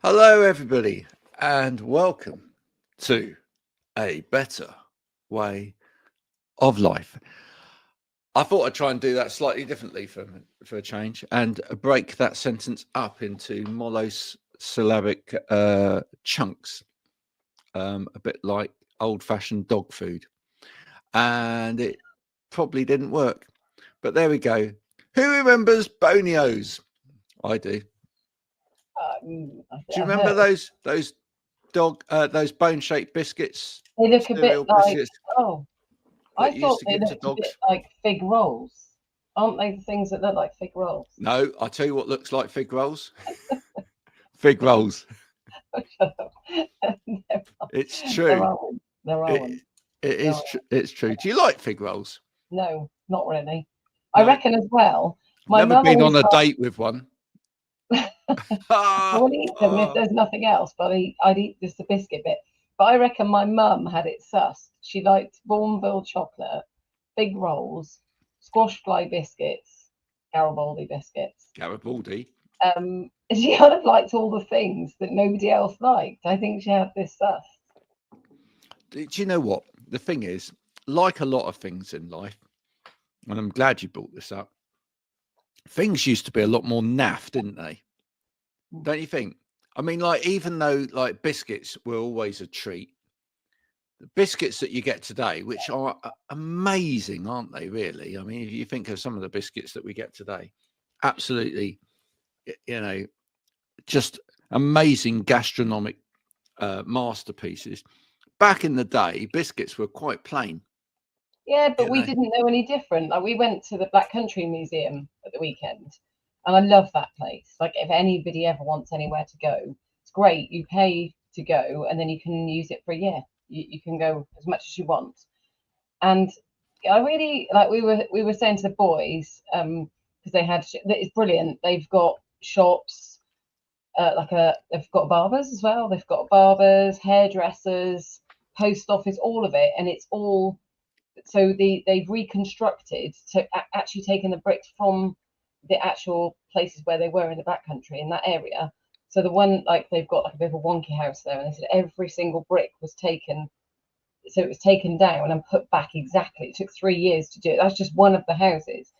Hello, everybody, and welcome to A Better Way of Life. I thought I'd try and do that slightly differently for a change and break that sentence up into monosyllabic chunks, a bit like old-fashioned dog food. And it probably didn't work, but there we go. Who remembers Bonios? I do. Do you remember those bone-shaped biscuits? They look a bit like biscuits I that you thought used to they give to looked a dogs? bit like fig rolls. Aren't they the things that look like fig rolls? No, I'll tell you what looks like fig rolls. Fig rolls. It's true. It's true. Do you like fig rolls? No, not really. No. I reckon as well. My Never mum been on always a date with one. I would eat them if there's nothing else, but I'd eat just the biscuit bit. But I reckon my mum had it sussed. She liked Bourneville chocolate, fig rolls, squash fly biscuits, Garibaldi biscuits. Garibaldi. She kind of liked all the things that nobody else liked. I think she had this sussed. Do you know what? The thing is, like a lot of things in life, and I'm glad you brought this up, things used to be a lot more naff, didn't they? Don't you think? I mean, like, even though like biscuits were always a treat, the biscuits that you get today, which are amazing, aren't they, really? I mean, if you think of some of the biscuits that we get today, absolutely, just amazing gastronomic masterpieces. Back in the day, biscuits were quite plain. Yeah, but we didn't know any different. Like, we went to the Black Country Museum at the weekend, and I love that place. Like, if anybody ever wants anywhere to go, it's great. You pay to go, and then you can use it for a year. You can go as much as you want. And I really like. We were saying to the boys, because they had, it's brilliant. They've got shops, they've got barbers as well. They've got barbers, hairdressers, post office, all of it, and it's all. So they've reconstructed, so actually taken the bricks from the actual places where they were in the backcountry in that area. So the one, like, they've got like a bit of a wonky house there, and they said every single brick was taken. So it was taken down and put back exactly. It took 3 years to do it. That's just one of the houses.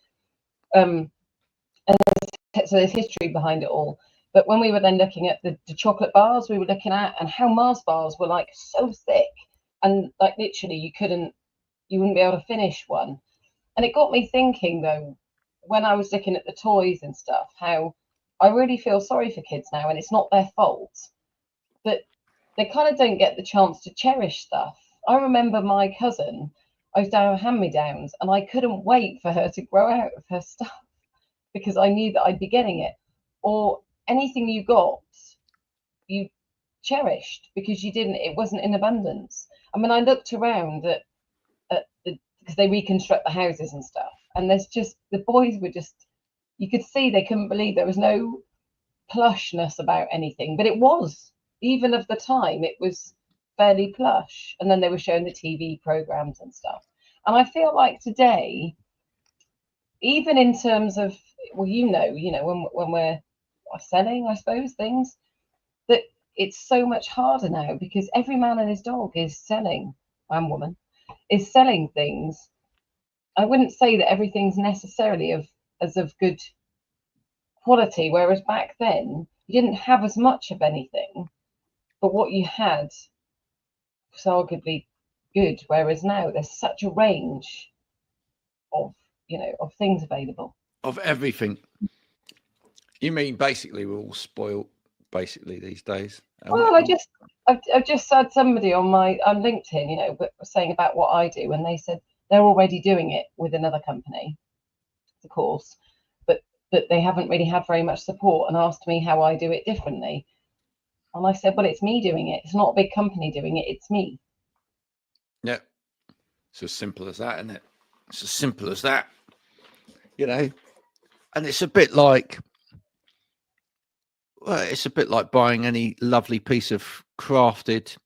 And so there's history behind it all. But when we were then looking at the chocolate bars we were looking at, and how Mars bars were like so thick, and like literally you wouldn't be able to finish one. And it got me thinking, though, when I was looking at the toys and stuff, how I really feel sorry for kids now, and it's not their fault, but they kind of don't get the chance to cherish stuff. I remember my cousin, I was down hand-me-downs, and I couldn't wait for her to grow out of her stuff because I knew that I'd be getting it. Or anything you got, you cherished because it wasn't in abundance. I mean, I looked around at because they reconstruct the houses and stuff, and there's just, the boys were just, you could see they couldn't believe there was no plushness about anything, but it was, even of the time, it was fairly plush. And then they were showing the TV programs and stuff, and I feel like today, even in terms of, well, when we're selling, I suppose, things, that it's so much harder now because every man and his dog is selling, and woman is selling things. I wouldn't say that everything's necessarily of good quality, whereas back then you didn't have as much of anything, but what you had was arguably good, whereas now there's such a range of things available. Of everything. You mean basically we're all spoiled basically these days? Well, I've just had somebody on LinkedIn, but saying about what I do, and they said they're already doing it with another company, of course, but they haven't really had very much support, and asked me how I do it differently. And I said, well, it's me doing it. It's not a big company doing it. It's me. Yeah. It's as simple as that, isn't it? It's as simple as that, and it's a bit like, well, it's a bit like buying any lovely piece of crafted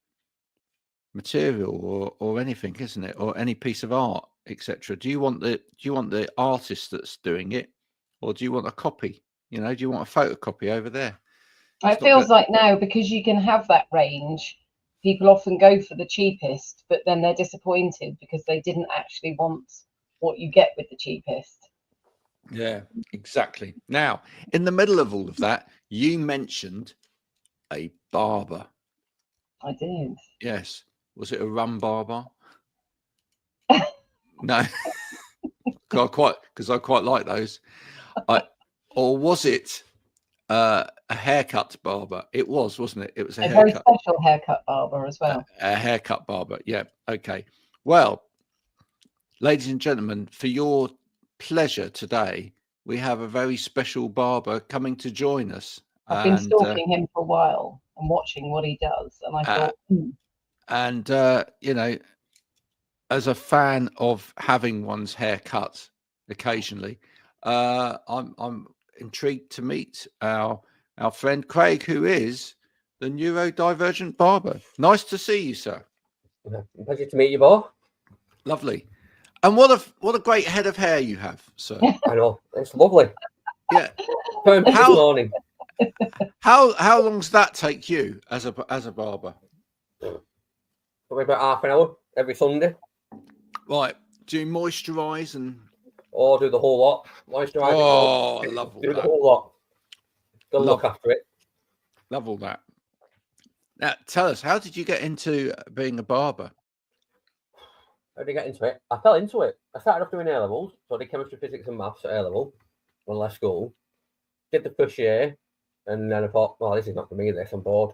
material or anything, isn't it? Or any piece of art, etc. Do you want the artist that's doing it, or do you want a copy? Do you want a photocopy over there? It feels like now, because you can have that range, people often go for the cheapest, but then they're disappointed because they didn't actually want what you get with the cheapest. Yeah, exactly. Now, in the middle of all of that, you mentioned a barber. I did. Yes. Was it a rum barber? No. Because I quite like those. Or was it a haircut barber? It was, wasn't it? It was a haircut. Very special haircut barber as well. A haircut barber. Yeah. Okay. Well, ladies and gentlemen, for your pleasure today, we have a very special barber coming to join us. I've been stalking him for a while and watching what he does, and I thought, and you know, as a fan of having one's hair cut occasionally, I'm intrigued to meet our friend Craig, who is the Neurodivergent Barber. Nice to see you, sir. Pleasure to meet you, both. Lovely. And what a great head of hair you have, sir. I know, it's lovely. Yeah. This morning. How long does that take you as a barber? Probably about half an hour every Sunday. Right. Do you moisturize and? Or do the whole lot. Moisturize. Oh, I love all do that. the whole lot. Gotta look after it. Love all that. Now, tell us, how did you get into being a barber? How did I get into it? I fell into it. I started off doing A levels, so I did chemistry, physics, and maths at A level when I left school. Did the first year, and then I thought, well, this is not for me. This, I'm bored.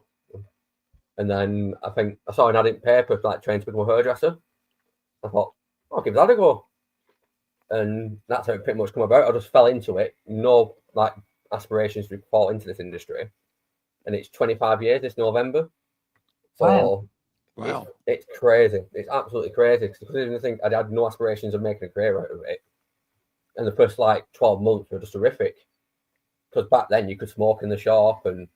And then I think I saw an ad in paper like trying to become a hairdresser. I thought, I'll give that a go. And that's how it pretty much come about. I just fell into it. No like aspirations to fall into this industry. And it's 25 years this November. So wow. It's crazy. It's absolutely crazy. Because I think I had no aspirations of making a career out of it. And the first like 12 months were just horrific. Because back then you could smoke in the shop and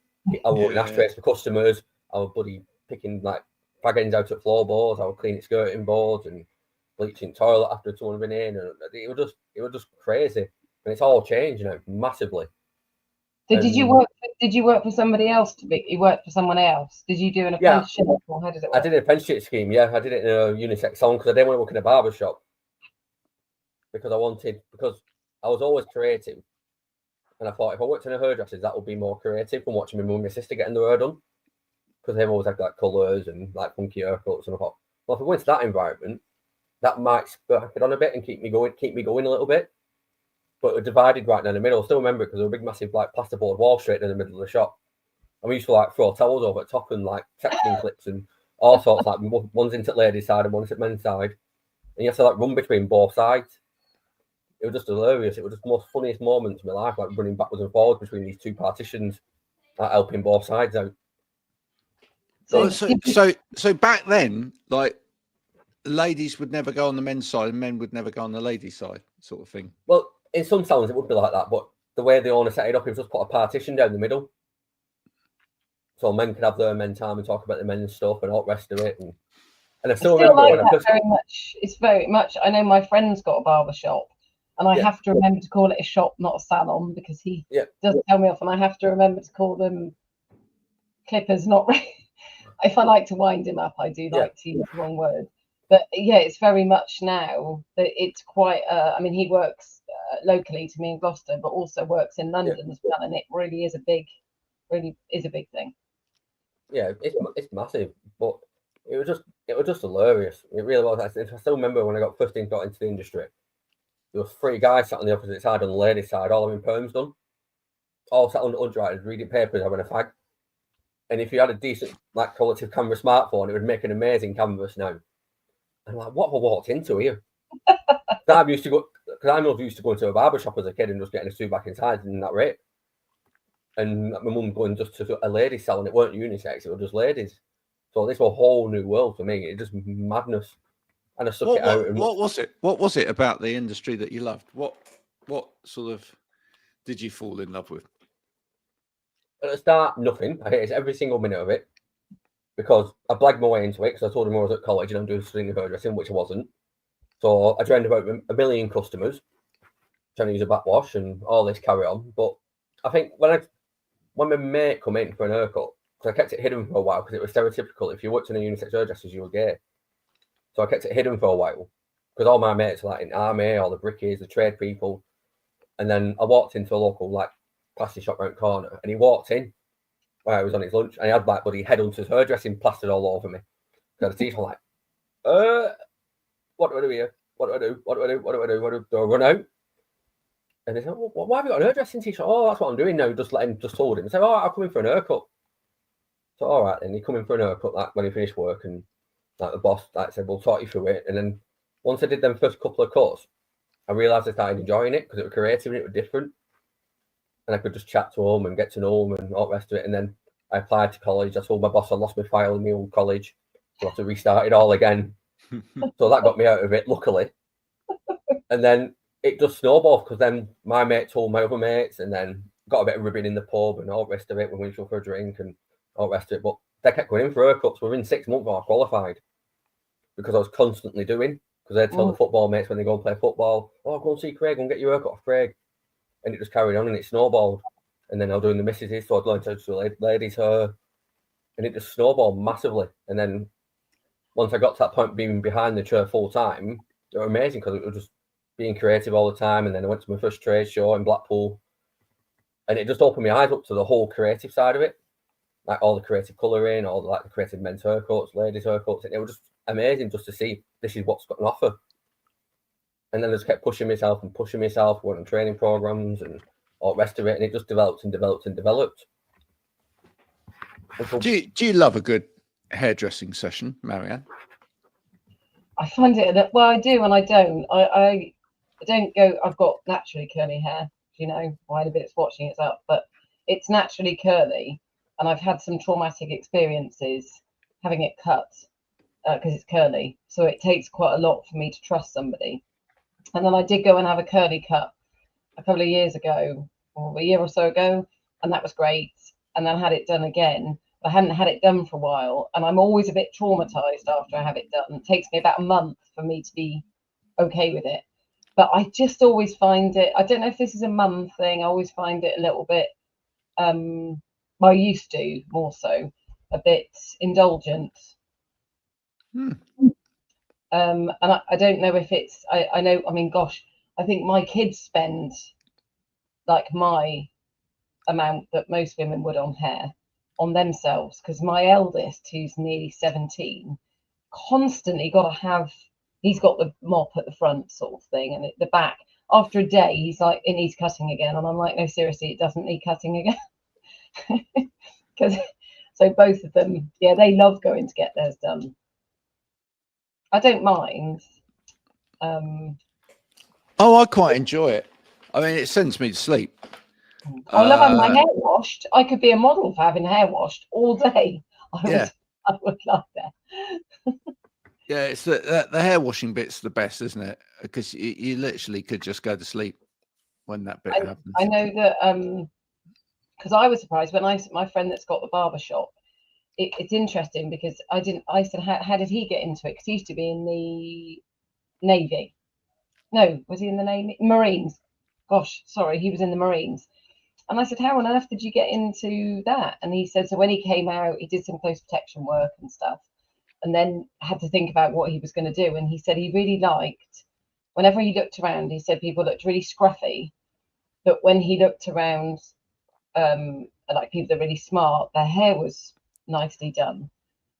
I would ashtrays for customers. I was bloody picking like fag ends out at floorboards. I would clean skirting boards and bleaching toilet after someone had been in. And it was just crazy. And it's all changed now massively. So did you work for somebody else you worked for someone else? Did you do an apprenticeship or how did it work? I did an apprenticeship scheme, yeah. I did it in a unisex salon because I didn't want to work in a barber shop. Because I was always creative. And I thought if I worked in a hairdresser, that would be more creative than watching my mum and my sister getting their hair done. Because they've always had like colours and like funky haircuts. And I thought, well, if I go into that environment, that might spark it on a bit and keep me going a little bit. But we're divided right now in the middle. I still remember it because there was a big, massive like plasterboard wall straight in the middle of the shop. And we used to like throw towels over the top and like texting clips and all sorts, like one's into the ladies' side and one's at men's side. And you have to like run between both sides. It was just hilarious. It was just the most funniest moments of my life, like running backwards and forwards between these two partitions, like helping both sides out. So back then, like ladies would never go on the men's side and men would never go on the ladies' side, sort of thing. Well, in some salons it would be like that, but the way the owner set it up, he was just put a partition down the middle. So men could have their men time and talk about the men's stuff and all the rest of it. And I still remember like that very much. It's very much. I know my friend's got a barber shop, and I have to remember to call it a shop, not a salon, because he doesn't tell me off, and I have to remember to call them clippers, not. If I like to wind him up, I do like to use the wrong word. But yeah, it's very much now that it's quite. I mean, he works locally to me in Gloucester, but also works in London as well, and it really is a big thing. Yeah, it's massive, but it was just hilarious. It really was. I still remember when I got into the industry, there was 3 guys sat on the opposite side on the ladies' side, all having perms done, all sat on the underwriters reading papers, having a fag. And if you had a decent like quality camera smartphone, it would make an amazing canvas now. And like, what have I walked into here? I used to go into a barber shop as a kid and just getting a suit back inside and that rate. And my mum going just to a ladies' salon, it weren't unisex, it was just ladies. So this was a whole new world for me. It just madness. And I stuck it out. And what was it about the industry that you loved? What sort of did you fall in love with? At the start, nothing. I hated every single minute of it because I blagged my way into it because I told them I was at college and I'm doing string hairdressing, which I wasn't. So I trained about 1 million customers trying to use a backwash and all this carry on. But I think when when my mate come in for an haircut, so I kept it hidden for a while because it was stereotypical. If you worked in a unisex hairdressers, you were gay. So I kept it hidden for a while because all my mates were like in army or the brickies, the trade people. And then I walked into a local like plastic shop around the corner, and he walked in where I was on his lunch, and he had like bloody headhunters hairdressing plastered all over me. So the teeth were like, what do I do here? What do I do? What do I do? What do I do? Do I run out? And they said, well, why have you got an hairdressing t-shirt? Oh, that's what I'm doing now. Just told him. I said, oh, I'll come in for an haircut. So all right, then he come in for an haircut like when he finished work, and like the boss like said, we'll talk you through it. And then once I did them first couple of cuts, I realised I started enjoying it because it was creative and it was different. And I could just chat to him and get to know him and all the rest of it. And then I applied to college. I told my boss I lost my file in my old college. So I had to restart it all again. So that got me out of it, luckily. And then it just snowballed because then my mate told my other mates, and then got a bit of ribbon in the pub and all the rest of it. We went for a drink and all the rest of it. But they kept going in for haircuts. Within 6 months, I qualified because I was constantly doing. Because they'd tell the football mates when they go and play football, oh, go and see Craig and get your haircut off Craig. And it just carried on and it snowballed. And then I was doing the missuses, so I'd learn to do ladies' hair. And it just snowballed massively. And then once I got to that point being behind the chair full time, it was amazing because it was just being creative all the time. And then I went to my first trade show in Blackpool. And it just opened my eyes up to the whole creative side of it. Like all the creative colouring, all the creative men's haircuts, ladies' haircuts. And it was just amazing just to see this is what's got an offer. And then I just kept pushing myself, went on training programs and all the rest of it, and it just developed and developed and developed. Do you love a good hairdressing session, Marianne? I find it well, I do and I don't. I don't go. I've got naturally curly hair, you know. While a bit's watching it's up, but it's naturally curly, and I've had some traumatic experiences having it cut because it's curly. So it takes quite a lot for me to trust somebody. And then I did go and have a curly cut a couple of years ago, or a year or so ago, and that was great. And then I had it done again. I hadn't had it done for a while, and I'm always a bit traumatized after I have it done. It takes me about a month for me to be okay with it. But I just always find it, I don't know if this is a mum thing, I always find it a little bit, I used to more so, a bit indulgent. And I don't know if it's, I know, I mean, gosh, I think my kids spend like my amount that most women would on hair on themselves, because my eldest, who's nearly 17, constantly got to have, he's got the mop at the front sort of thing, and at the back, after a day, he's like, it needs cutting again. And I'm like, no, seriously, it doesn't need cutting again. Because so both of them, yeah, they love going to get theirs done. I don't mind. Oh, I quite enjoy it. I mean, it sends me to sleep. I love having my hair washed. I could be a model for having hair washed all day. I would love that. Yeah, it's the hair washing bit's the best, isn't it? Because you literally could just go to sleep when that bit happens. I know that because I was surprised when my friend that's got the barber shop. It's interesting because I said, how did he get into it? Because he used to be in the Navy. No, was he in the Navy? Marines. Gosh, sorry, he was in the Marines. And I said, how on earth did you get into that? And he said, so when he came out, he did some close protection work and stuff, and then had to think about what he was going to do. And he said he really liked, whenever he looked around, he said people looked really scruffy, but when he looked around, like people that are really smart, their hair was nicely done.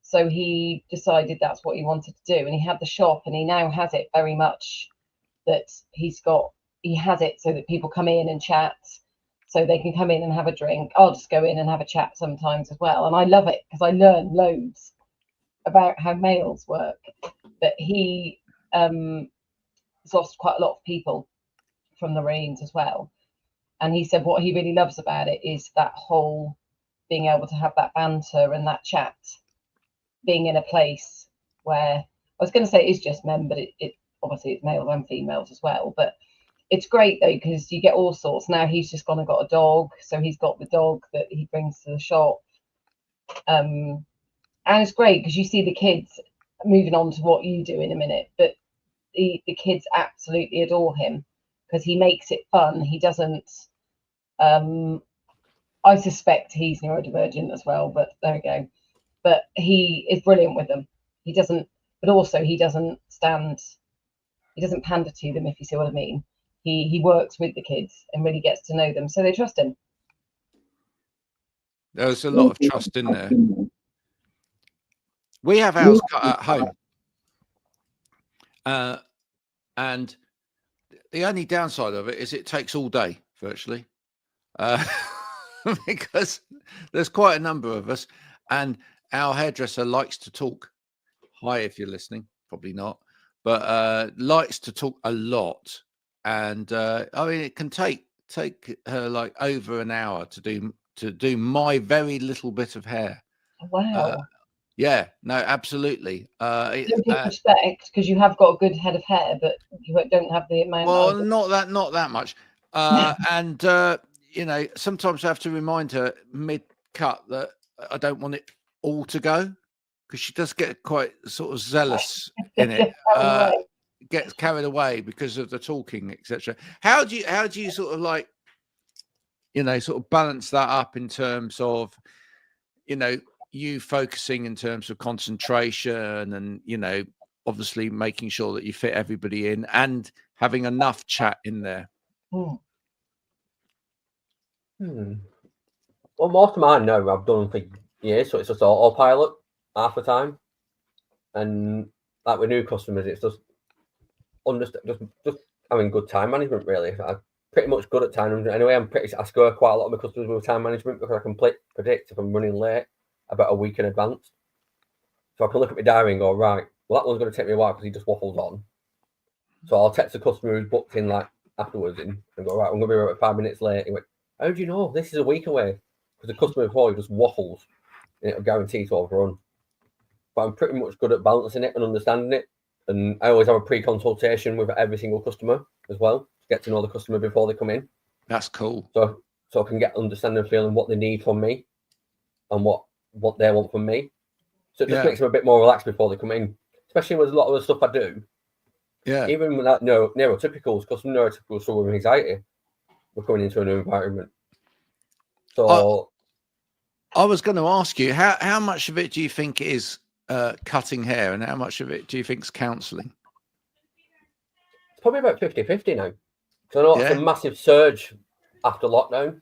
So he decided that's what he wanted to do, and he had the shop, and he now has it very much that he has it so that people come in and chat, so they can come in and have a drink. I'll just go in and have a chat sometimes as well, and I love it because I learn loads about how males work. But he has lost quite a lot of people from the Marines as well, and he said what he really loves about it is that whole being able to have that banter and that chat, being in a place where, I was going to say it's just men, but it obviously it's males and females as well. But it's great though, because you get all sorts. Now he's just gone and got a dog, so he's got the dog that he brings to the shop, and it's great because you see the kids moving on to what you do in a minute, but the kids absolutely adore him because he makes it fun. He doesn't I suspect he's neurodivergent as well, but there we go. But he is brilliant with them. He doesn't, but also he doesn't pander to them, if you see what I mean. He works with the kids and really gets to know them, so they trust him. There's a lot of trust in there. We have ours cut at home. And the only downside of it is it takes all day, virtually. Because there's quite a number of us, and our hairdresser likes to talk. Hi, if you're listening, probably not, but likes to talk a lot. And I mean, it can take her like over an hour to do my very little bit of hair. Wow. Yeah, no, absolutely. Respect, because you have got a good head of hair, but you don't have the amount. Well, not that much. And you know, sometimes I have to remind her mid-cut that I don't want it all to go, because she does get quite sort of zealous in it. Gets carried away because of the talking, etc. How do you sort of like, you know, sort of balance that up in terms of, you know, you focusing in terms of concentration and, you know, obviously making sure that you fit everybody in and having enough chat in there? Well, most of mine now I've done for years, so it's just autopilot half the time. And like with new customers, it's just having good time management, really. I'm pretty much good at time management anyway. I score quite a lot of my customers with time management because I can predict if I'm running late about a week in advance. So I can look at my diary and go, right, well, that one's going to take me a while because he just waffles on. So I'll text the customer who's booked in like afterwards and go, right, I'm going to be about 5 minutes late. He went, how do you know? This is a week away. Because the customer before you just waffles and it'll guarantee to overrun. But I'm pretty much good at balancing it and understanding it. And I always have a pre-consultation with every single customer as well to get to know the customer before they come in. That's cool. So I can get understanding and feeling what they need from me and what they want from me. So it just makes them a bit more relaxed before they come in, especially with a lot of the stuff I do. Yeah. Even with that neurotypicals, because some neurotypicals struggle with anxiety, we're coming into a new environment. So I was going to ask you, how much of it do you think is cutting hair and how much of it do you think is counselling? It's probably about 50-50 now. So I know it's a massive surge after lockdown.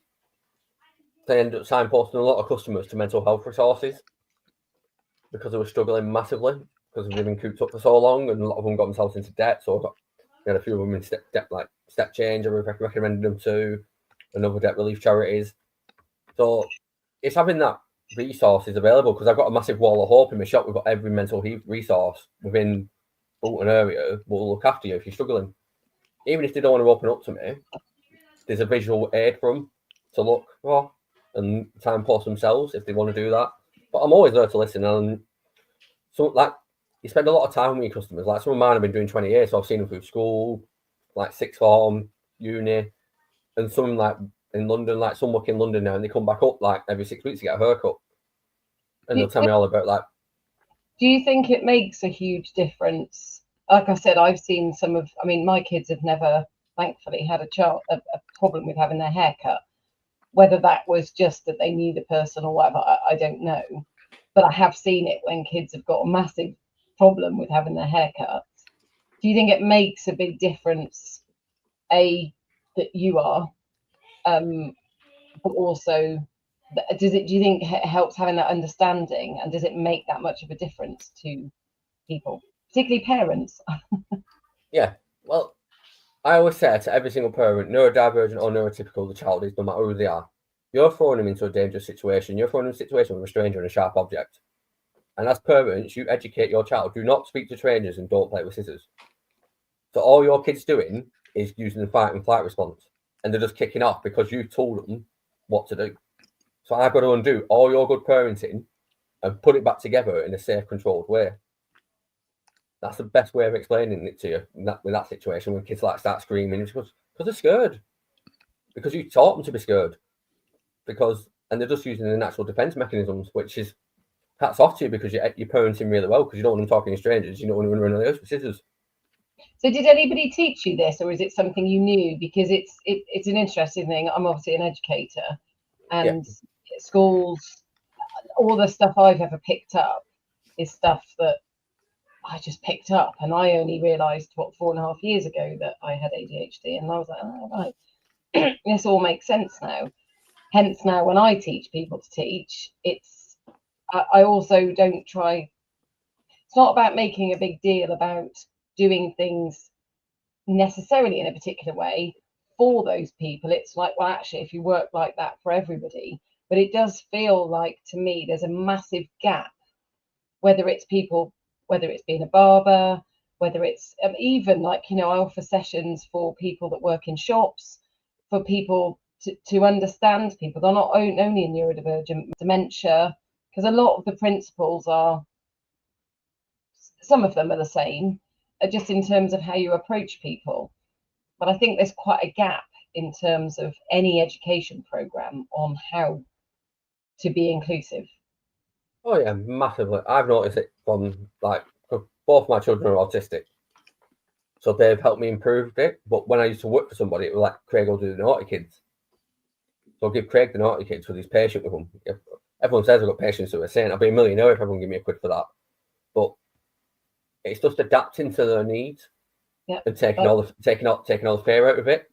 They ended up signposting a lot of customers to mental health resources because they were struggling massively because they've been cooped up for so long, and a lot of them got themselves into debt. So we had a few of them in step change. I recommended them to another debt relief charities. So it's having that resources available, because I've got a massive wall of hope in my shop. We've got every mental health resource within Bolton area will look after you if you're struggling. Even if they don't want to open up to me, there's a visual aid for them to look for and signpost themselves if they want to do that. But I'm always there to listen. And so, like, you spend a lot of time with your customers. Like, some of mine have been doing 20 years, so I've seen them through school, like sixth form, uni, and some like in London, like some work in London now, and they come back up like every 6 weeks to get a haircut, and they'll tell me all about like. Do you think it makes a huge difference? Like I said, I've seen my kids have never, thankfully, had a problem with having their hair cut. Whether that was just that they knew the person or whatever, I don't know. But I have seen it when kids have got a massive problem with having their hair cut. Do you think it makes a big difference, A, that you are, but also, do you think it helps having that understanding, and does it make that much of a difference to people, particularly parents? Yeah, well, I always say to every single parent, neurodivergent or neurotypical the child is, no matter who they are, you're throwing them into a dangerous situation. You're throwing them into a situation with a stranger and a sharp object. And as parents, you educate your child. Do not speak to strangers and don't play with scissors. So all your kid's doing is using the fight and flight response. And they're just kicking off because you told them what to do. So I've got to undo all your good parenting and put it back together in a safe, controlled way. That's the best way of explaining it to you in that situation when kids like start screaming. It's because they're scared. Because you taught them to be scared. And they're just using the natural defense mechanisms, which is hats off to you because you're parenting really well, because you don't want them talking to strangers. You don't want them running the house with scissors. So did anybody teach you this, or is it something you knew? Because it's an interesting thing. I'm obviously an educator, And schools, all the stuff I've ever picked up is stuff that I just picked up, and I only realised 4.5 years ago that I had ADHD, and I was like, oh, right, this all makes sense now. Hence, now when I teach people to teach, I also don't try. It's not about making a big deal about doing things necessarily in a particular way for those people. It's like, well, actually, if you work like that for everybody, but it does feel like, to me, there's a massive gap, whether it's being a barber, whether it's even like, I offer sessions for people that work in shops, for people to understand people. They're not only neurodivergent, dementia, because a lot of the principles some of them are the same, just in terms of how you approach people. But I think there's quite a gap in terms of any education program on how to be inclusive. Oh yeah, massively. I've noticed it from both my children are autistic, so they've helped me improve it. But when I used to work for somebody, it was like, Craig will do the naughty kids. So I'll give Craig the naughty kids because he's patient with them. Everyone says I've got patience with a saint. I'll be a millionaire if everyone give me a quid for that. But it's just adapting to their needs, and taking all the fear out of it.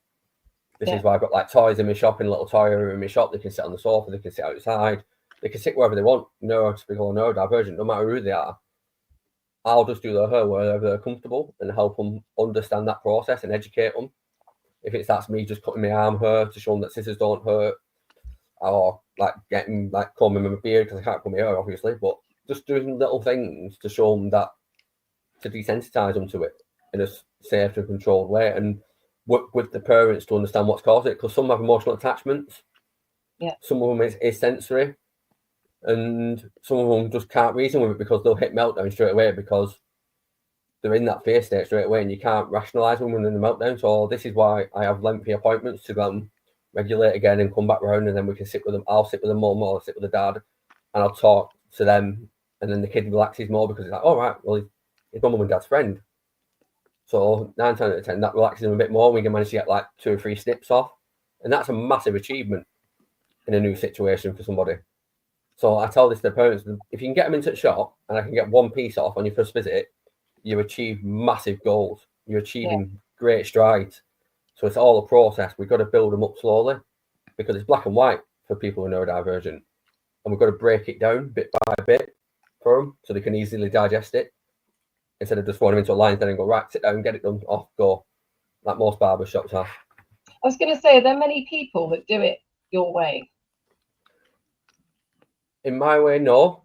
This is why I've got like toys in my shop, and a little toy area in my shop. They can sit on the sofa, they can sit outside, they can sit wherever they want. Neurotypical or neurodivergent, no matter who they are. I'll just do their hair wherever they're comfortable and help them understand that process and educate them. If that's me just cutting my arm hair to show them that scissors don't hurt, or getting combing my beard because I can't comb my hair obviously, but just doing little things to show them that, to desensitize them to it in a safe and controlled way, and work with the parents to understand what's caused it, because some have emotional attachments. Some of them is sensory, and some of them just can't reason with it because they'll hit meltdown straight away because they're in that fear state straight away, and you can't rationalize them when they're in the meltdown. So this is why I have lengthy appointments to go and regulate again and come back round, and then we can sit with them. I'll sit with the mum or I'll sit with the dad, and I'll talk to them, and then the kid relaxes more because it's like, all right, well, he's my mum and dad's friend. So 9 times out of 10, that relaxes them a bit more. We can manage to get 2 or 3 snips off, and that's a massive achievement in a new situation for somebody. So I tell this to the parents: if you can get them into the shop, and I can get 1 piece off on your first visit, you achieve massive goals. You're achieving great strides. So it's all a process. We've got to build them up slowly, because it's black and white for people who are neurodivergent, and we've got to break it down bit by bit for them so they can easily digest it, instead of just throwing them into a line then and go, right, sit down, get it done, off, go, like most barber shops are. I was going to say, are there many people that do it your way? In my way, no.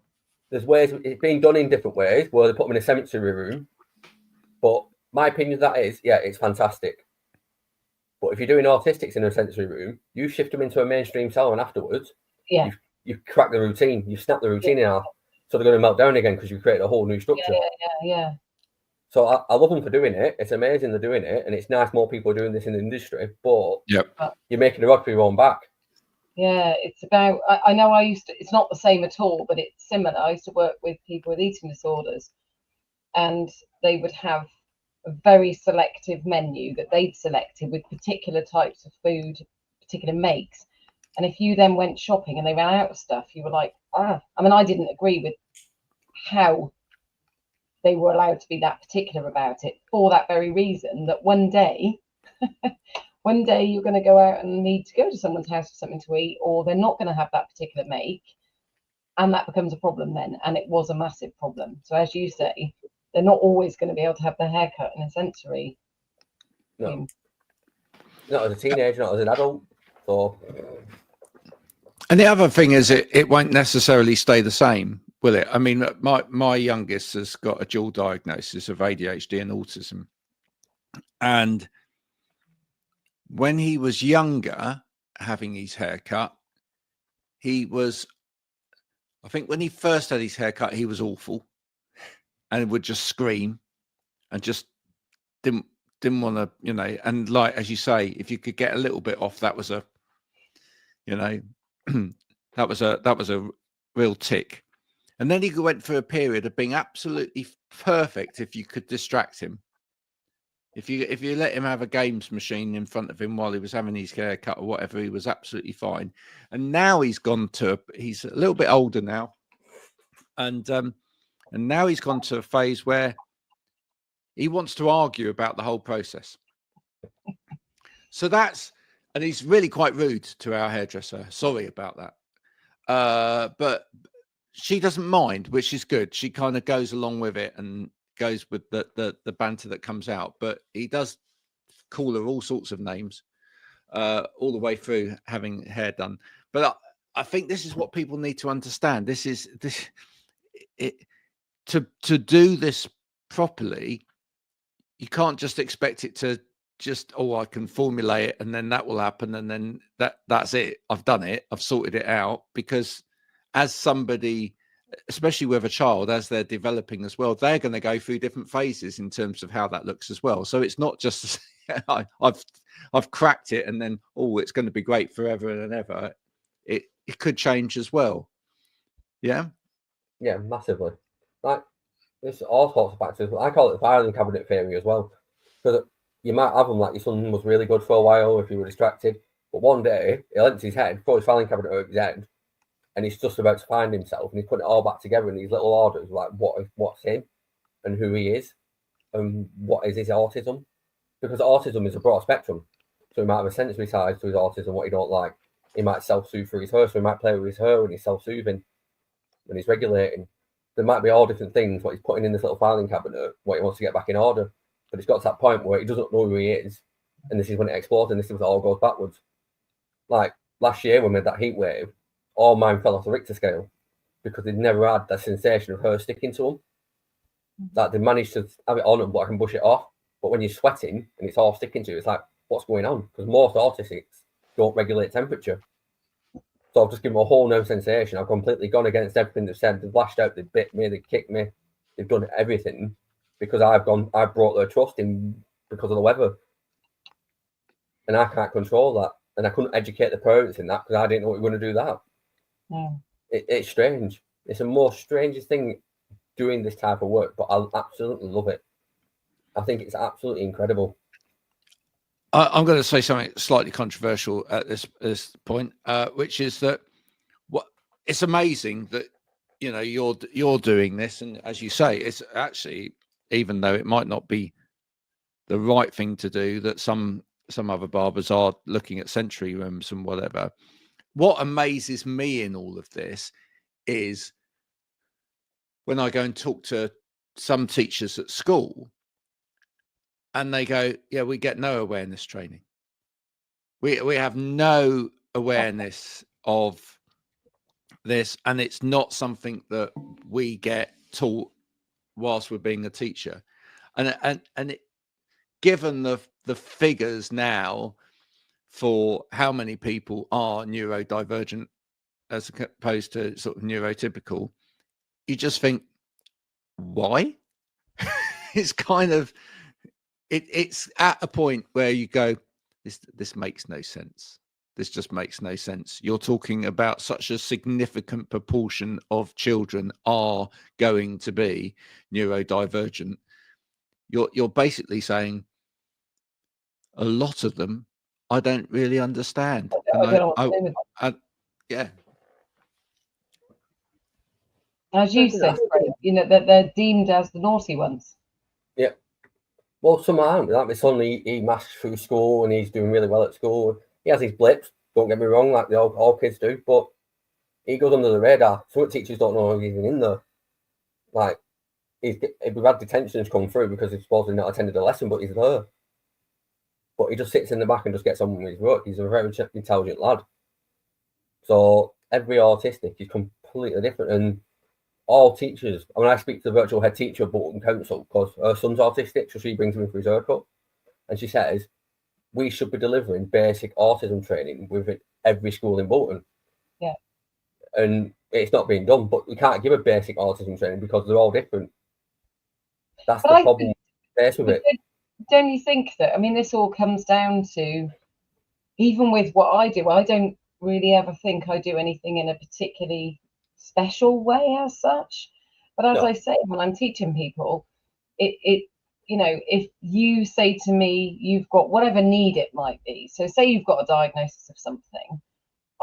There's ways, it's being done in different ways, where they put them in a sensory room. But my opinion of that is, it's fantastic. But if you're doing autistics in a sensory room, you shift them into a mainstream salon afterwards. You crack the routine, you snap the routine in half. So they're going to melt down again because you've created a whole new structure. Yeah. So I love them for doing it. It's amazing they're doing it, and it's nice more people are doing this in the industry. But you're making a rod for your own back. Yeah, it's about. I know I used to. It's not the same at all, but it's similar. I used to work with people with eating disorders, and they would have a very selective menu that they'd selected with particular types of food, particular makes. And if you then went shopping and they ran out of stuff, you were like, I mean, I didn't agree with how they were allowed to be that particular about it, for that very reason, that one day you're going to go out and need to go to someone's house for something to eat, or they're not going to have that particular make, and that becomes a problem then. And it was a massive problem. So as you say, they're not always going to be able to have their hair cut in a sensory room. Not as a teenager, not as an adult. So, and the other thing is, it won't necessarily stay the same, will it? I mean, my youngest has got a dual diagnosis of ADHD and autism, and when he was younger, having his hair cut, I think when he first had his hair cut, he was awful and would just scream and just didn't want to, and like, as you say, if you could get a little bit off, that was that was a real tick. And then he went through a period of being absolutely perfect if you could distract him. If you let him have a games machine in front of him while he was having his haircut or whatever, he was absolutely fine. And now he's he's a little bit older now, and now he's gone to a phase where he wants to argue about the whole process. So and he's really quite rude to our hairdresser. Sorry about that. But she doesn't mind, which is good. She kind of goes along with it and goes with the banter that comes out. But he does call her all sorts of names all the way through having hair done. But I think this is what people need to understand. To do this properly, you can't just expect it to just, I can formulate it and then that will happen and then that's it. I've done it. I've sorted it out. Because as somebody, especially with a child, as they're developing as well, they're going to go through different phases in terms of how that looks as well. So it's not just I've cracked it and then it's going to be great forever and ever. It could change as well. Yeah massively. Like, there's all sorts of factors. I call it the filing cabinet theory as well, because you might have them like your son was really good for a while if you were distracted, but one day he lent his head, brought his filing cabinet over his head, and he's just about to find himself, and he's putting it all back together in these little orders, like what's him and who he is and what is his autism, because autism is a broad spectrum. So he might have a sensory side to his autism, what he don't like. He might self-soothe through his hair, so he might play with his hair when he's self-soothing, when he's regulating. There might be all different things, what he's putting in this little filing cabinet, what he wants to get back in order. But it's got to that point where he doesn't know who he is, and this is when it explodes, and this is when it all goes backwards. Like last year when we had that heat wave, all mine fell off the Richter scale because they'd never had that sensation of her sticking to them. That they managed to have it on them, but I can brush it off. But when you're sweating and it's all sticking to you, it's like, what's going on? Because most autistics don't regulate temperature. So I've just given them a whole new sensation. I've completely gone against everything they've said. They've lashed out, they've bit me, they've kicked me, they've done everything because I've brought their trust in because of the weather. And I can't control that. And I couldn't educate the parents in that because I didn't know we were going to do that. Yeah. It's strange. It's the most strangest thing doing this type of work, but I absolutely love it. I think it's absolutely incredible. I'm going to say something slightly controversial at this point, which is that it's amazing that you're doing this, and as you say, it's actually, even though it might not be the right thing to do, that some other barbers are looking at sensory rooms and whatever. What amazes me in all of this is when I go and talk to some teachers at school, and they go, yeah, we get no awareness training. We have no awareness of this, and it's not something that we get taught whilst we're being a teacher. And given the figures now for how many people are neurodivergent as opposed to sort of neurotypical, you just think, why? It's kind of it's at a point where you go, this makes no sense. This just makes no sense. You're talking about such a significant proportion of children are going to be neurodivergent. You're basically saying a lot of them I don't really understand. Yeah. As you said, that they're deemed as the naughty ones. Yeah. Well, some aren't. Like my son, he masks through school and he's doing really well at school. He has his blips, don't get me wrong, like all kids do, but he goes under the radar. Some teachers don't know he's even in there. Like, we've had detentions come through because he's supposedly not attended a lesson, but he's there. But he just sits in the back and just gets on with his work. He's a very intelligent lad. So every autistic is completely different. And all teachers, when I speak to the virtual head teacher at Bolton Council, because her son's autistic, so she brings him in for his haircut, and she says, we should be delivering basic autism training within every school in Bolton. Yeah. And it's not being done, but we can't give a basic autism training because they're all different. That's the problem with it. Don't you think that, I mean, this all comes down to, even with what I do, I don't really ever think I do anything in a particularly special way as such. But as I say, when I'm teaching people, you know, if you say to me, you've got whatever need it might be. So say you've got a diagnosis of something.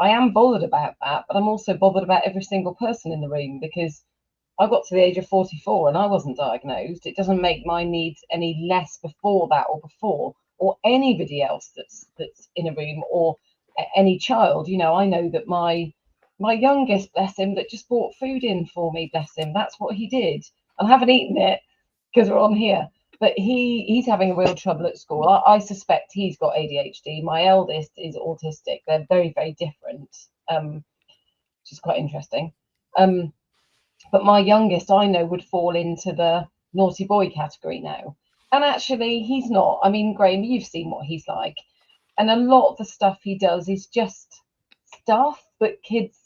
I am bothered about that, but I'm also bothered about every single person in the room, because I got to the age of 44 and I wasn't diagnosed. It doesn't make my needs any less before that or anybody else that's in a room, or any child. You know, I know that my youngest, bless him, that just brought food in for me, bless him, that's what he did. I haven't eaten it because we're on here, but he's having a real trouble at school. I suspect he's got ADHD. My eldest is autistic. They're very, very different, which is quite interesting. But my youngest, I know, would fall into the naughty boy category now. And actually, he's not. I mean, Graham, you've seen what he's like. And a lot of the stuff he does is just stuff that kids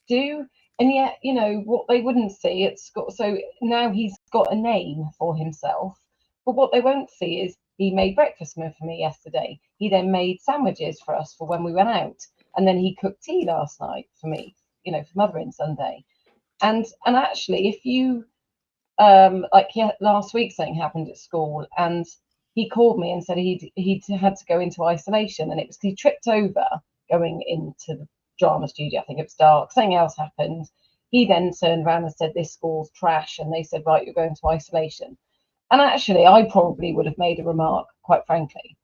do. And yet, you know, what they wouldn't see at school. So now he's got a name for himself. But what they won't see is he made breakfast for me yesterday. He then made sandwiches for us for when we went out. And then he cooked tea last night for me, you know, for Mothering Sunday. And actually, if you last week something happened at school, and he called me and said he'd had to go into isolation, and it was he tripped over going into the drama studio. I think it was dark. Something else happened. He then turned around and said, "This school's trash," and they said, "Right, you're going to isolation." And actually, I probably would have made a remark, quite frankly.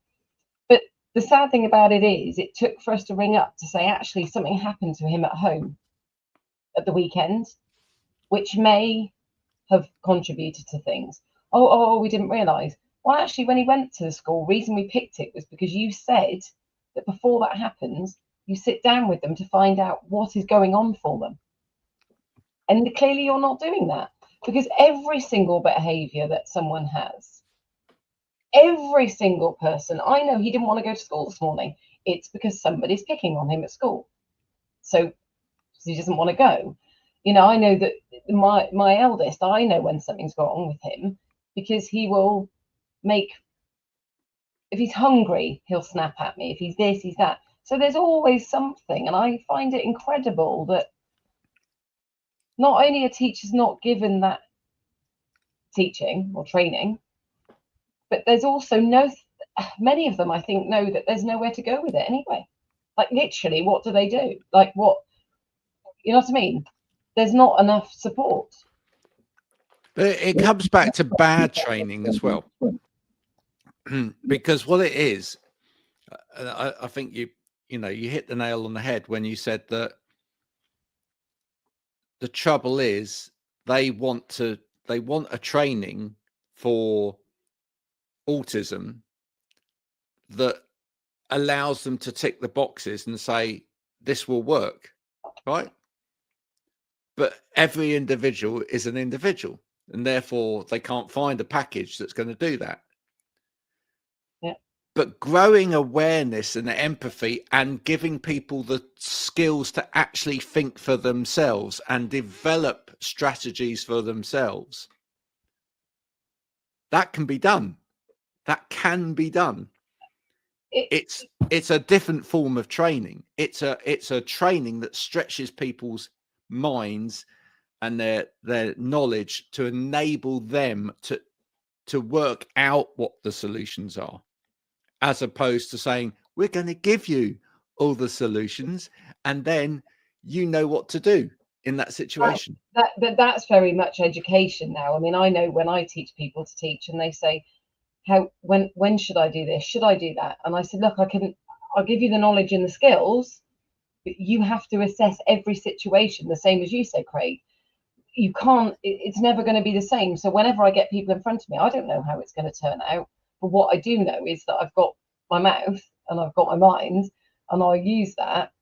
But the sad thing about it is, it took for us to ring up to say actually something happened to him at home at the weekend, which may have contributed to things. Oh, we didn't realise. Well, actually, when he went to the school, reason we picked it was because you said that before that happens, you sit down with them to find out what is going on for them. And clearly you're not doing that, because every single behaviour that someone has, every single person, I know he didn't want to go to school this morning. It's because somebody's picking on him at school. So he doesn't want to go. You know, I know that my eldest, I know when something's wrong with him, because he will make, if he's hungry, he'll snap at me. If he's this, he's that. So there's always something. And I find it incredible that not only are teachers not given that teaching or training, but there's also many of them, I think, know that there's nowhere to go with it anyway. Like, literally, what do they do? Like, what, you know what I mean? There's not enough support. But it comes back to bad training as well. Because what it is, I think you hit the nail on the head when you said that the trouble is they want a training for autism that allows them to tick the boxes and say this will work, right? But every individual is an individual, and therefore they can't find a package that's going to do that. Yeah. But growing awareness and empathy and giving people the skills to actually think for themselves and develop strategies for themselves, that can be done. That can be done. It's a different form of training. It's a training that stretches people's minds and their knowledge to enable them to work out what the solutions are, as opposed to saying we're going to give you all the solutions and then you know what to do in that situation. That's very much education now. I mean, I know when I teach people to teach and they say, when should I do this, should I do that? And I said, look, I'll give you the knowledge and the skills, but you have to assess every situation the same as you say, Craig. You can't, it's never going to be the same. So whenever I get people in front of me, I don't know how it's going to turn out. But what I do know is that I've got my mouth and I've got my mind, and I'll use that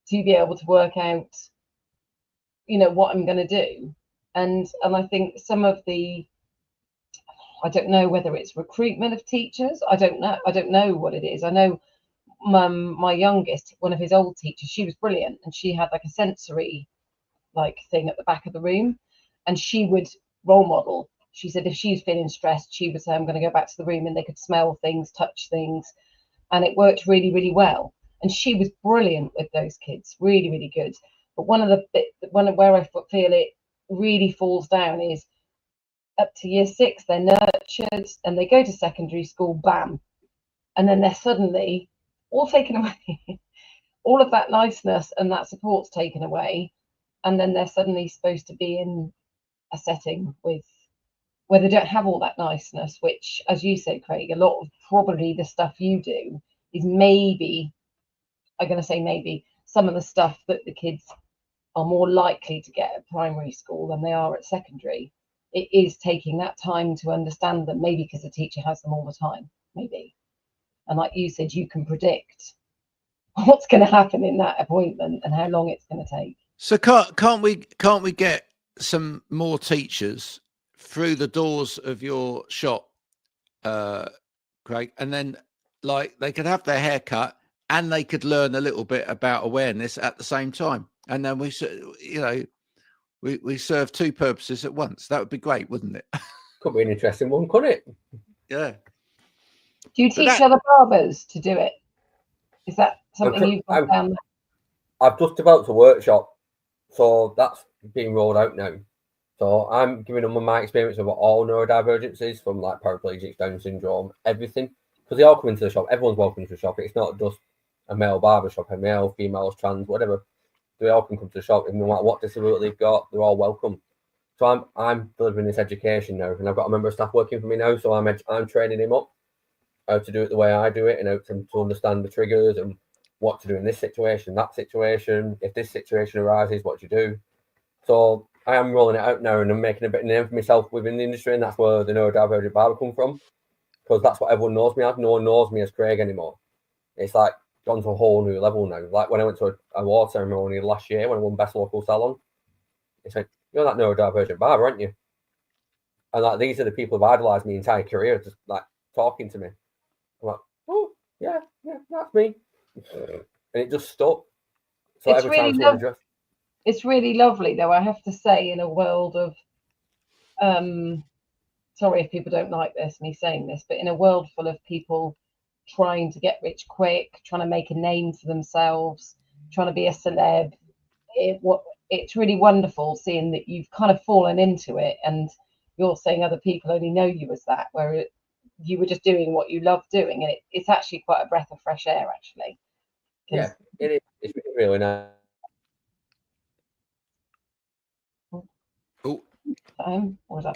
to be able to work out, you know, what I'm going to do. And I think some of the, I don't know whether it's recruitment of teachers. I don't know what it is. I know my youngest, one of his old teachers, she was brilliant, and she had like a sensory like thing at the back of the room, and she would role model. She said if she's feeling stressed, she would say, I'm going to go back to the room, and they could smell things, touch things, and it worked really, really well. And she was brilliant with those kids, really, really good. But one of where I feel it really falls down is up to year 6, they're nurtured, and they go to secondary school, bam, and then they're suddenly all taken away. All of that niceness and that support's taken away, and then they're suddenly supposed to be in a setting with where they don't have all that niceness, which, as you said, Craig, a lot of probably the stuff you do is maybe, I'm going to say maybe, some of the stuff that the kids are more likely to get at primary school than they are at secondary. It is taking that time to understand them, maybe because the teacher has them all the time, maybe. And like you said, you can predict what's going to happen in that appointment and how long it's going to take. So can't we get some more teachers through the doors of your shop, Craig, and then like they could have their hair cut and they could learn a little bit about awareness at the same time, and then we serve two purposes at once. That would be great, wouldn't it? Could be an interesting one, couldn't it? Yeah. Do you teach other barbers to do it? Is that something you've got down? I've just developed a workshop, so that's being rolled out now. So I'm giving them my experience of all neurodivergencies, from like paraplegics, Down syndrome, everything. Because they all come into the shop. Everyone's welcome to the shop. It's not just a male barber shop, a male, females, trans, whatever. They all can come to the shop, no matter what disability they've got. They're all welcome. So I'm delivering this education now, and I've got a member of staff working for me now. So I'm training him up how to do it the way I do it, and how to understand the triggers and what to do in this situation, that situation. If this situation arises, what do you do? So I am rolling it out now, and I'm making a bit of a name for myself within the industry, and that's where the Neurodivergent Barber come from, because that's what everyone knows me as. No one knows me as Craig anymore. It's like gone to a whole new level now. Like when I went to an award ceremony last year when I won Best Local Salon, it's like, you're that Neurodivergent Barber, aren't you? And like these are the people who've idolised my entire career, just like talking to me. I'm like, oh yeah, that's me, and it just stuck. So it's every really time it's really lovely, though, I have to say, in a world of sorry if people don't like this, me saying this, but in a world full of people trying to get rich quick, trying to make a name for themselves, trying to be a celeb, it's really wonderful seeing that you've kind of fallen into it, and you're saying other people only know you as that, where you were just doing what you love doing, and it's actually quite a breath of fresh air, actually. Yeah, it is. It's really nice.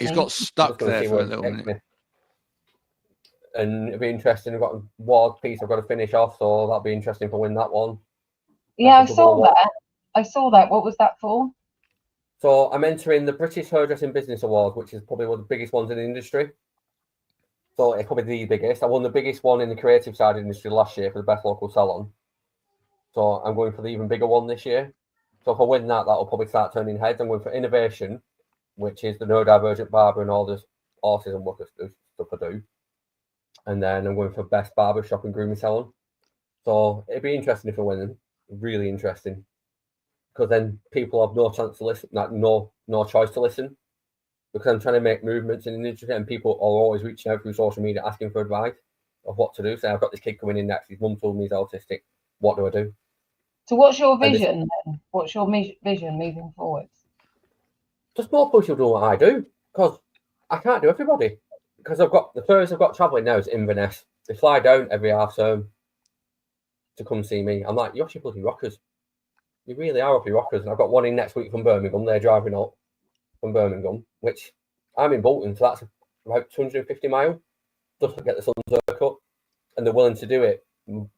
He's got stuck there for a little minute. And it'll be interesting. I've got a ward piece I've got to finish off, so that'll be interesting for win that one. Yeah, I saw that. What was that for? So I'm entering the British Hairdressing Business Awards, which is probably one of the biggest ones in the industry. So it's probably the biggest. I won the biggest one in the creative side of the industry last year for the Best Local Salon. So I'm going for the even bigger one this year. So if I win that, that'll probably start turning heads. I'm going for innovation, which is the Neurodivergent Barber and all this autism work stuff I do. And then I'm going for Best Barber Shop and Grooming Salon. So it'd be interesting if I win. Really interesting. Because then people have no chance to listen, like no choice to listen. Because I'm trying to make movements in the industry, and people are always reaching out through social media asking for advice of what to do. So I've got this kid coming in next. His mum told me he's autistic. What do I do? So what's your vision then? What's your vision moving forward? Just more people doing what I do, because I can't do everybody. Because I've got the furthest I've got travelling now is Inverness. They fly down every half term to come see me. I'm like, you're actually bloody rockers. You really are uppy rockers. And I've got one in next week from Birmingham. They're driving up from Birmingham, which I'm in Bolton, so that's about 250 miles just to get the sun's haircut. And they're willing to do it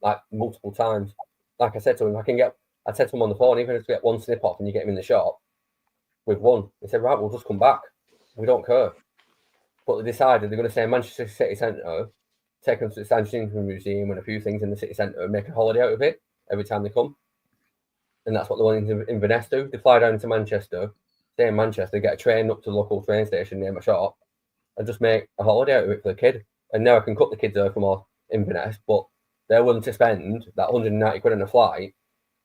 like multiple times. Like I said to him, I said to him on the phone, even if you get one snip off and you get him in the shop with one, they said, right, we'll just come back. We don't care. But they decided they're going to stay in Manchester City Centre, take them to the Science Museum and a few things in the city centre and make a holiday out of it every time they come. And that's what the ones in Inverness do. They fly down to Manchester, stay in Manchester, get a train up to the local train station near my shop, and just make a holiday out of it for the kid. And now I can cut the kids out from all Inverness, but they're willing to spend that 190 quid on a flight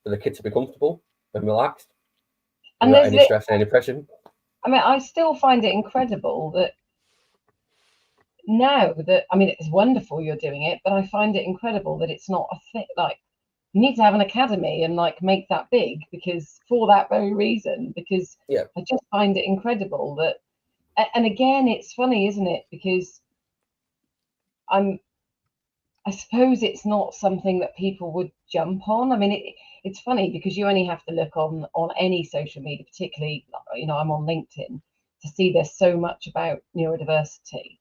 for the kid to be comfortable and relaxed. And without any stress and any pressure. I mean, I still find it incredible that now that, I mean, it's wonderful you're doing it, but I find it incredible that it's not a thing. Like, you need to have an academy and like make that big, because for that very reason, because I just find it incredible that and again, it's funny, isn't it? Because I suppose it's not something that people would jump on. I mean, it's funny because you only have to look on any social media, particularly, you know, I'm on LinkedIn, to see there's so much about neurodiversity.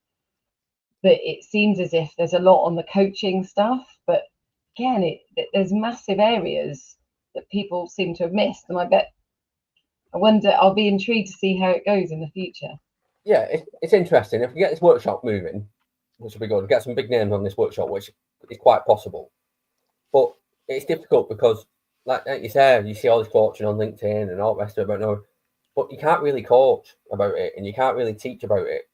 But it seems as if there's a lot on the coaching stuff. But again, there's massive areas that people seem to have missed. And I wonder, I'll be intrigued to see how it goes in the future. Yeah, it's interesting. If we get this workshop moving, which will be good, get some big names on this workshop, which is quite possible. But it's difficult because, like you said, you see all this coaching on LinkedIn and all the rest of it, but you can't really coach about it and you can't really teach about it.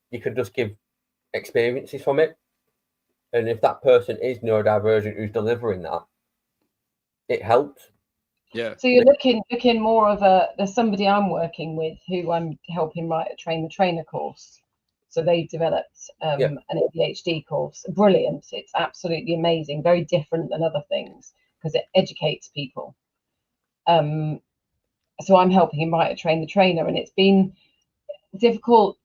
You could just give experiences from it. And if that person is neurodivergent who's delivering that, it helps. Yeah. So you're looking more of there's somebody I'm working with who I'm helping write a train the trainer course. So they've developed an ADHD course. Brilliant. It's absolutely amazing. Very different than other things because it educates people. So I'm helping him write a train the trainer, and it's been difficult,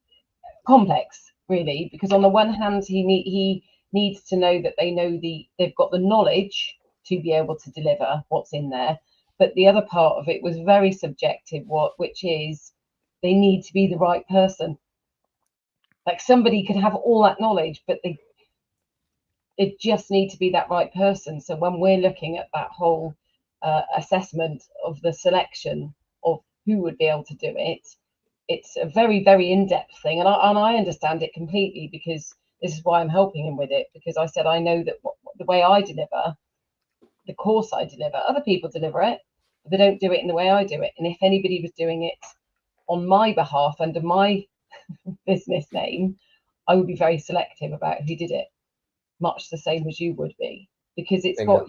complex, really, because on the one hand, he needs to know that they've got the knowledge to be able to deliver what's in there. But the other part of it was very subjective, which is they need to be the right person. Like somebody could have all that knowledge, but they just need to be that right person. So when we're looking at that whole assessment of the selection of who would be able to do it, it's a very, very in-depth thing. And I understand it completely because this is why I'm helping him with it. Because I said, I know that the way I deliver, the course I deliver, other people deliver it, but they don't do it in the way I do it. And if anybody was doing it on my behalf under my business name, I would be very selective about who did it, much the same as you would be, because it's got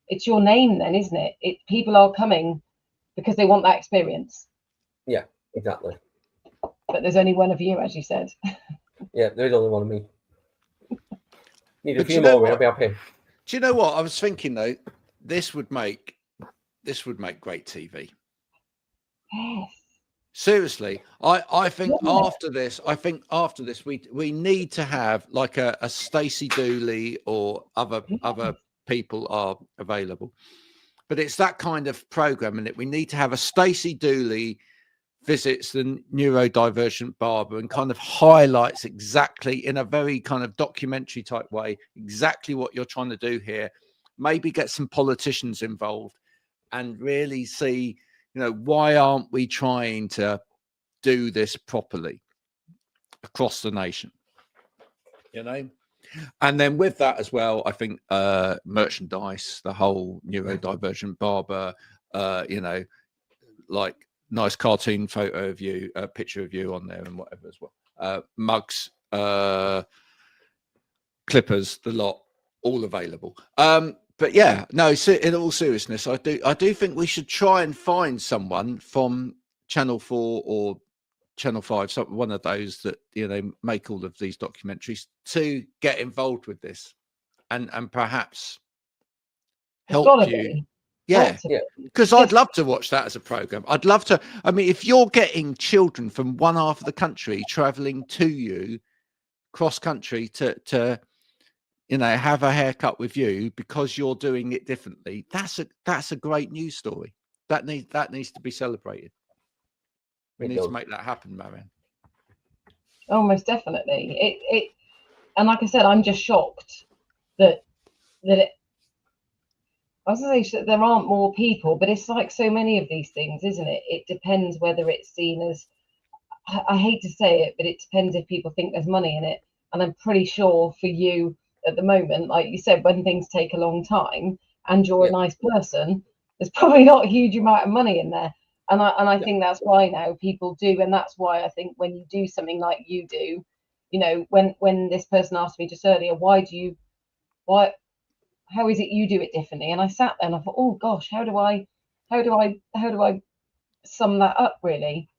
it's your name then, isn't it? People are coming because they want that experience. Yeah, exactly. But there's only one of you, as you said. Yeah, there's only one of me. Need a few more, I'll be happy. Do you know what I was thinking though? This would make great TV. Yes. Seriously, I think after this, we need to have like a Stacey Dooley or other people are available, but it's that kind of program, and we need to have a Stacey Dooley visits the Neurodivergent Barber and kind of highlights exactly in a very kind of documentary type way exactly what you're trying to do here. Maybe get some politicians involved and really see, you know, why aren't we trying to do this properly across the nation, you know? And then with that as well, I think merchandise, the whole Neurodivergent Barber, you know, like nice cartoon photo of you, a picture of you on there and whatever as well. Mugs, clippers, the lot, all available. But yeah, no, in all seriousness, I do think we should try and find someone from Channel 4 or Channel 5, one of those that, you know, make all of these documentaries to get involved with this and perhaps help you. Yeah, because I'd love to watch that as a program. I'd love to. I mean, if you're getting children from one half of the country traveling to you cross country to you know, have a haircut with you because you're doing it differently, that's a great news story. That needs to be celebrated. We need to make that happen, Marianne. Oh, most definitely. And like I said, I'm just shocked that I was going to say there aren't more people, but it's like so many of these things, isn't it? It depends whether it's seen as, I hate to say it, but it depends if people think there's money in it. And I'm pretty sure for you at the moment, like you said, when things take a long time and you're a nice person, there's probably not a huge amount of money in there. And I think that's why now people do. And that's why I think when you do something like you do, you know, when this person asked me just earlier, how is it you do it differently? And I sat there and I thought, oh gosh, how do I sum that up really?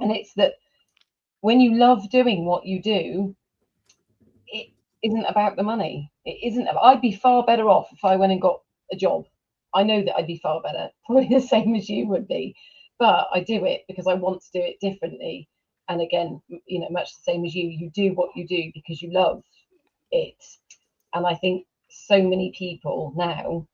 And it's that when you love doing what you do, it isn't about the money. It isn't. I'd be far better off if I went and got a job. I know that I'd be far better, probably the same as you would be, but I do it because I want to do it differently. And again, you know, much the same as you do what you do because you love it. And I think so many people now,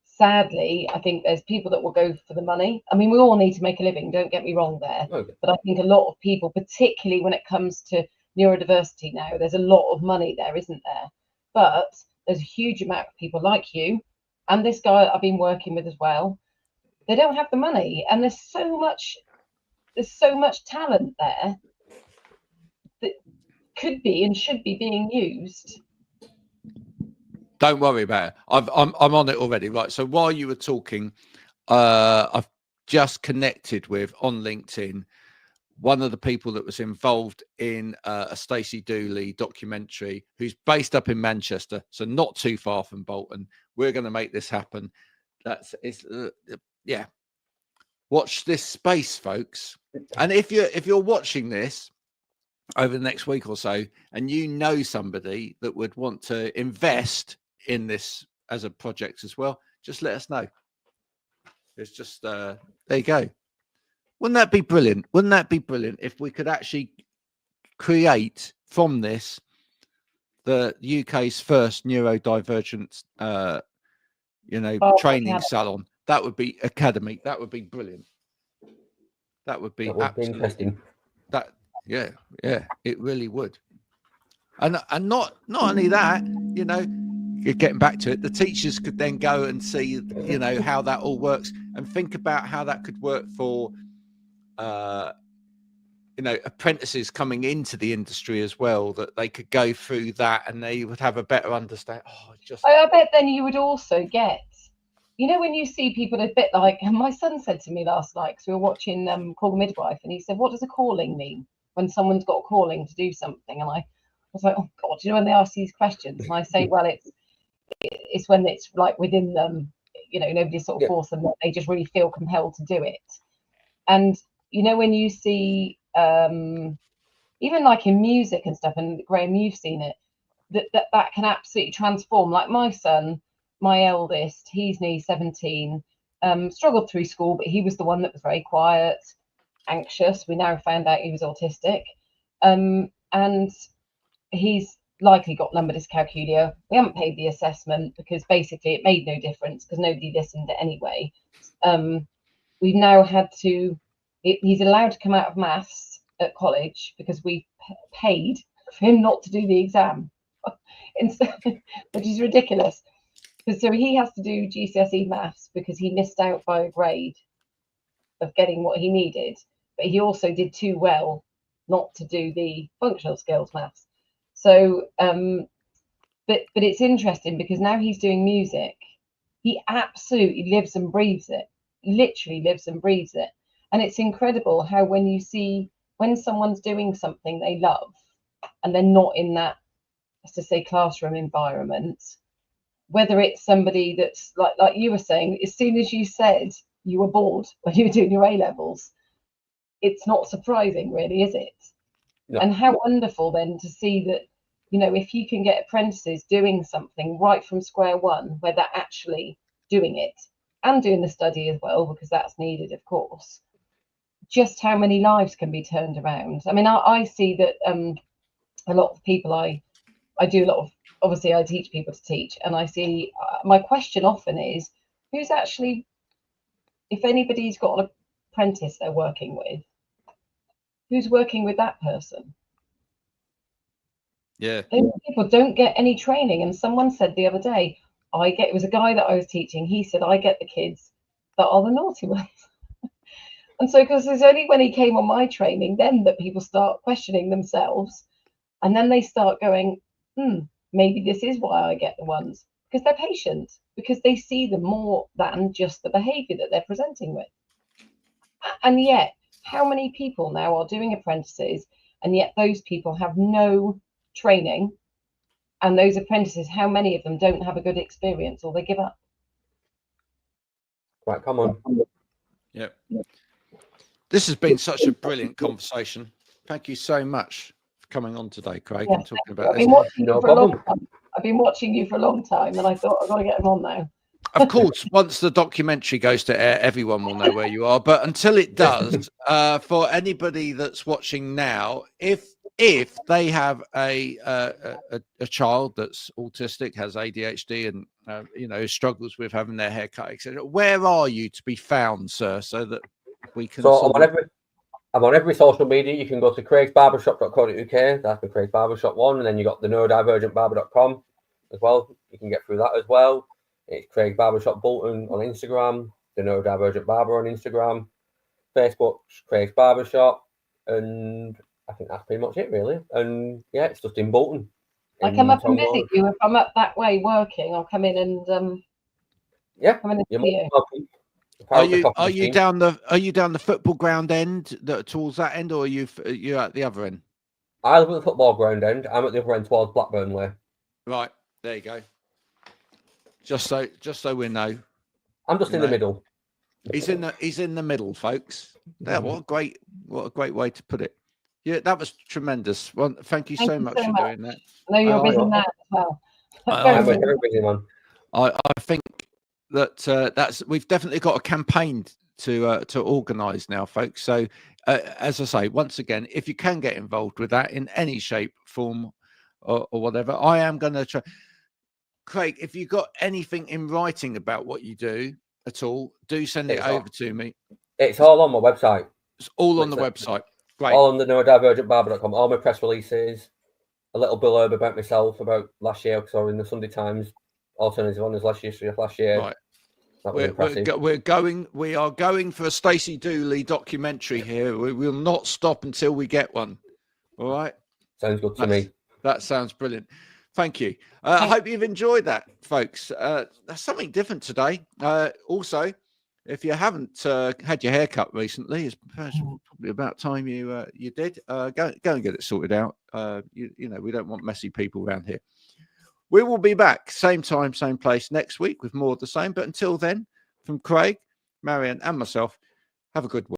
sadly, I think there's people that will go for the money. I mean, we all need to make a living, don't get me wrong there. Okay. But I think a lot of people, particularly when it comes to neurodiversity now, there's a lot of money there, isn't there? But there's a huge amount of people like you and this guy I've been working with as well. They don't have the money, and there's so much talent there that could be and should be being used. Don't worry about it. I'm on it already. Right. So while you were talking, I've just connected with on LinkedIn one of the people that was involved in a Stacey Dooley documentary, who's based up in Manchester, so not too far from Bolton. We're going to make this happen. Yeah. Watch this space, folks. And if you're watching this over the next week or so, and you know somebody that would want to invest in this as a project as well, just let us know. It's just there you go. Wouldn't that be brilliant? Wouldn't that be brilliant if we could actually create from this the UK's first neurodivergent training salon? That would be academy. That would be brilliant. That would be interesting. Yeah, it really would. And not only that, you know, getting back to it, the teachers could then go and see, you know, how that all works and think about how that could work for apprentices coming into the industry as well, that they could go through that and they would have a better understanding. I bet then you would also get, you know, when you see people a bit like, my son said to me last night, because we were watching Call the Midwife, and he said, what does a calling mean when someone's got a calling to do something? And I was like, oh God, you know, when they ask these questions, and I say, well, it's when it's like within them, you know, nobody sort of force them, they just really feel compelled to do it. And you know, when you see even like in music and stuff, and Graham, you've seen it, that can absolutely transform. Like my son, my eldest, he's nearly 17, struggled through school, but he was the one that was very quiet, anxious. We now found out he was autistic, and he's likely got lumbar dyscalculia. We haven't paid the assessment because basically it made no difference because nobody listened anyway. We've now had to, he's allowed to come out of maths at college because we paid for him not to do the exam, which is ridiculous. So he has to do GCSE maths because he missed out by a grade of getting what he needed, but he also did too well not to do the functional skills maths. So, but it's interesting because now he's doing music. He absolutely lives and breathes it, literally lives and breathes it. And it's incredible how when someone's doing something they love and they're not in that, let's just say, classroom environment, whether it's somebody that's like you were saying, as soon as you said you were bored when you were doing your A-levels, it's not surprising really, is it? No. And how wonderful then to see that, you know, if you can get apprentices doing something right from square one, where they're actually doing it and doing the study as well, because that's needed, of course, just how many lives can be turned around. I mean, I see that a lot of people, I do a lot of, obviously I teach people to teach, and I see my question often is, who's actually, if anybody's got an apprentice they're working with, who's working with that person? Yeah. Those people don't get any training. And someone said the other day, it was a guy that I was teaching, he said, I get the kids that are the naughty ones. And so, because it's only when he came on my training then that people start questioning themselves, and then they start going, maybe this is why I get the ones, because they're patient, because they see them more than just the behavior that they're presenting with. And yet, how many people now are doing apprentices, and yet those people have no training, and those apprentices, how many of them don't have a good experience or they give up? Right, come on. Yep. This has been such a brilliant conversation. Thank you so much for coming on today, Craig, and talking about this. I've been watching you for a long time, and I thought I've got to get him on now. Of course, once the documentary goes to air, everyone will know where you are. But until it does, for anybody that's watching now, if they have a child that's autistic, has ADHD, and you know, struggles with having their hair cut, etc., where are you to be found, sir, so that we can? So I'm on every social media. You can go to craigsbarbershop.co.uk. That's the Craig's Barbershop one, and then you got the neurodivergentbarber.com as well. You can get through that as well. It's Craig Barbershop Bolton on Instagram, the Neurodivergent Barber on Instagram, Facebook, Craig's Barbershop, and I think that's pretty much it, really. And yeah, it's just in Bolton. I come up and visit you if I'm up that way working. I'll come in and yeah, come in and you're see you. welcome. Are you down the football ground end, towards that end, or are you at the other end? I live at the football ground end. I'm at the other end towards Blackburn Way. Right, there you go. Just so we know. I'm just in the middle. He's in the middle, folks. Yeah, what a great way to put it. Yeah, that was tremendous. Well, thank you so much for doing that. I know you're a busy man as well. I'm a very busy man. I think that we've definitely got a campaign to organise now, folks. So as I say, once again, if you can get involved with that in any shape, form, or whatever, I am going to try. Craig, if you've got anything in writing about what you do at all, do send it over to me. It's all on my website. It's all on the website. Great. All on the neurodivergentbarber.com. All my press releases, a little blurb about myself about last year, because I was in the Sunday Times alternative honours last year. Right. That was impressive. We are going for a Stacey Dooley documentary here. We will not stop until we get one. All right. Sounds good to me. That sounds brilliant. Thank you. I hope you've enjoyed that, folks. That's something different today. Also, if you haven't had your hair cut recently, it's probably about time you did. Go and get it sorted out. You know, we don't want messy people around here. We will be back same time, same place next week with more of the same. But until then, from Craig, Marianne, and myself, have a good week.